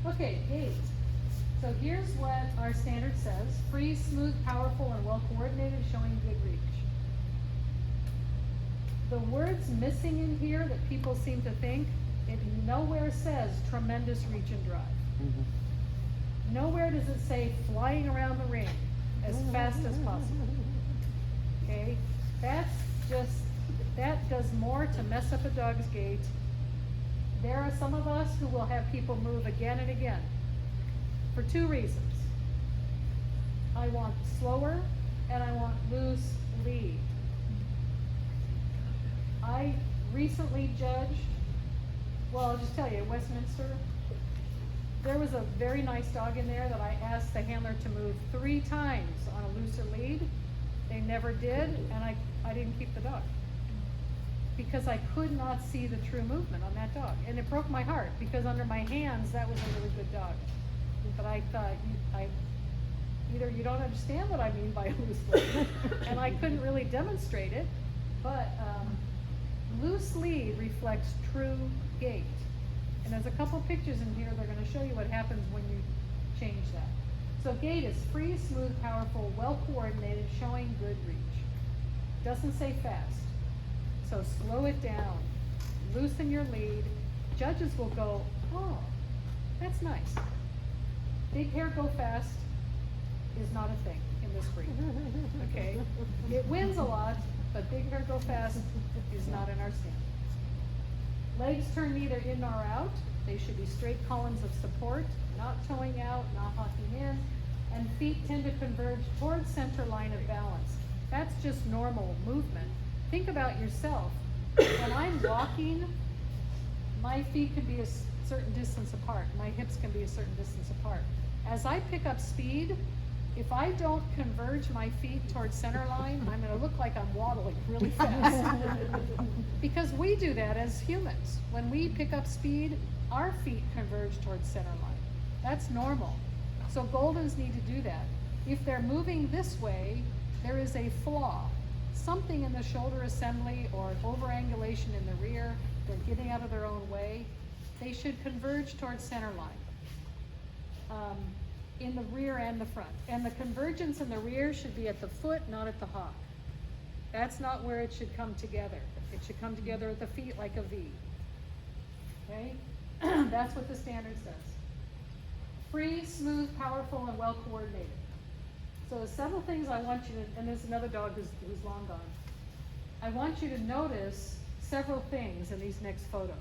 Okay, Gait. So here's what our standard says: free, smooth, powerful, and well coordinated, showing good reach. The words missing in here that people seem to think, it nowhere says tremendous reach and drive. Nowhere does it say flying around the ring as fast as possible. Okay, that does more to mess up a dog's gait. There are some of us who will have people move again and again for two reasons. I want slower and I want loose lead. I recently judged, well, I'll just tell you, at Westminster, there was a very nice dog in there that I asked the handler to move 3 times on a looser lead. They never did, and I didn't keep the dog because I could not see the true movement on that dog. And it broke my heart because under my hands, that was a really good dog. But I thought, either you don't understand what I mean by loose lead, and I couldn't really demonstrate it, but loose lead reflects true gait. And there's a couple pictures in here that are going to show you what happens when you change that. So gait is free, smooth, powerful, well coordinated, showing good reach. Doesn't say fast. So slow it down, loosen your lead. Judges will go, oh, that's nice. Big hair go fast is not a thing in this breed, okay? It wins a lot, but big hair go fast is not in our standard. Legs turn neither in nor out. They should be straight columns of support, not toeing out, not hocking in, and feet tend to converge towards center line of balance. That's just normal movement. Think about yourself. When I'm walking, my feet can be a certain distance apart. My hips can be a certain distance apart. As I pick up speed, if I don't converge my feet towards center line, I'm going to look like I'm waddling really fast. Because we do that as humans. When we pick up speed, our feet converge towards center line. That's normal. So Goldens need to do that. If they're moving this way, there is a flaw. Something in the shoulder assembly or an overangulation in the rear, they're getting out of their own way. They should converge towards center line. In the rear and the front. And the convergence in the rear should be at the foot, not at the hock. That's not where it should come together. It should come together at the feet like a V. Okay? That's what the standard says. Free, smooth, powerful, and well coordinated. So several things I want you to, and there's another dog who's long gone. I want you to notice several things in these next photos.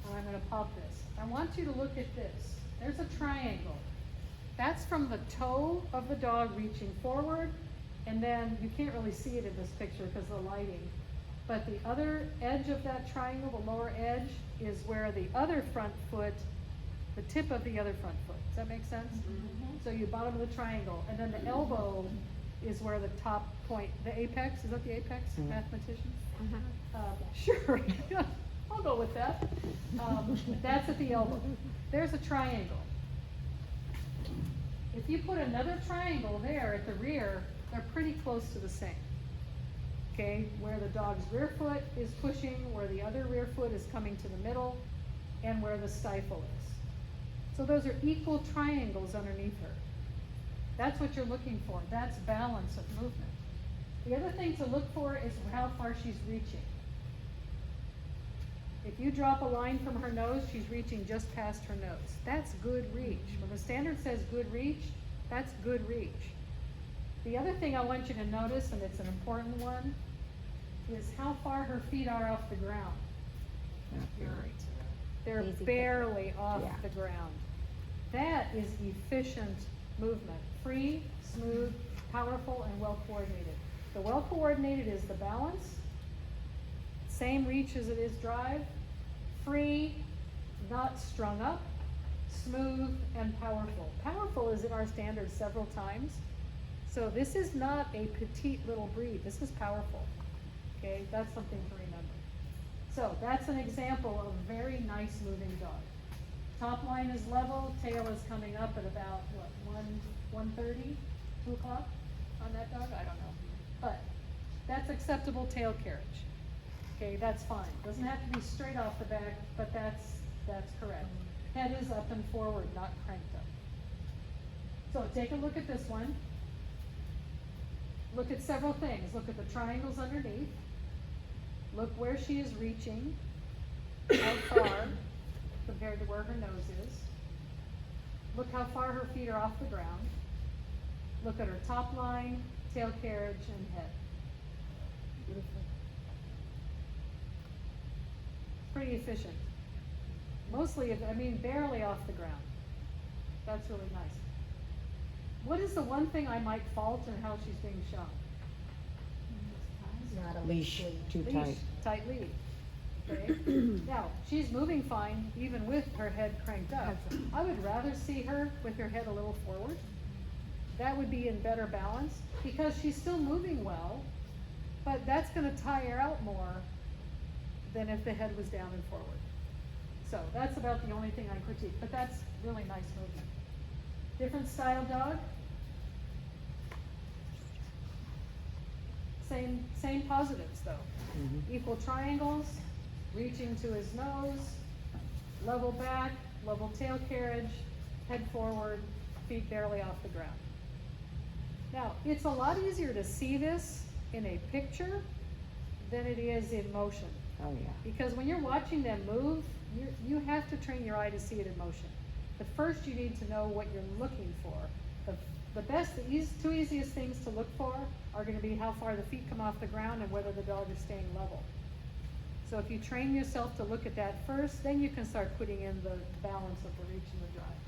And I'm going to pop this. I want you to look at this. There's a triangle. That's from the toe of the dog reaching forward, and then you can't really see it in this picture because of the lighting, but the other edge of that triangle, the lower edge, is where the other front foot, the tip of the other front foot. Does that make sense? Mm-hmm. So you bottom of the triangle, and then the elbow is where the top point, the apex, is that the apex, mathematicians? Sure, I'll go with that. That's at the elbow. There's a triangle. If you put another triangle there at the rear, they're pretty close to the same. Okay, where the dog's rear foot is pushing, where the other rear foot is coming to the middle, and where the stifle is. So those are equal triangles underneath her. That's what you're looking for. That's balance of movement. The other thing to look for is how far she's reaching. If you drop a line from her nose, she's reaching just past her nose. That's good reach. When the standard says good reach, that's good reach. The other thing I want you to notice, and it's an important one, is how far her feet are off the ground. They're barely off the ground. That is efficient movement. Free, smooth, powerful, and well coordinated. The well coordinated is the balance. Same reach as it is drive, free, not strung up, smooth, and powerful. Powerful is in our standards several times. So this is not a petite little breed. This is powerful. Okay, that's something to remember. So that's an example of a very nice moving dog. Top line is level, tail is coming up at about, what, 1:30, 2 o'clock on that dog? I don't know. But that's acceptable tail carriage. Okay, that's fine. Doesn't have to be straight off the back, but that's correct. Head is up and forward, not cranked up. So take a look at this one. Look at several things. Look at the triangles underneath. Look where she is reaching, how far compared to where her nose is. Look how far her feet are off the ground. Look at her top line, tail carriage, and head. Beautiful. Pretty efficient. Mostly, barely off the ground. That's really nice. What is the one thing I might fault in how she's being shown? Not a leash too tight. Tight lead. Okay. Now, she's moving fine even with her head cranked up. I would rather see her with her head a little forward. That would be in better balance because she's still moving well, but that's going to tire out more than if the head was down and forward. So that's about the only thing I critique, but that's really nice movement. Different style dog. Same positives though. Equal triangles, reaching to his nose, level back, level tail carriage, head forward, feet barely off the ground. Now, it's a lot easier to see this in a picture than it is in motion. Oh, yeah. Because when you're watching them move, you have to train your eye to see it in motion. But first you need to know what you're looking for. The two easiest things to look for are going to be how far the feet come off the ground and whether the dog is staying level. So if you train yourself to look at that first, then you can start putting in the balance of the reach and the drive.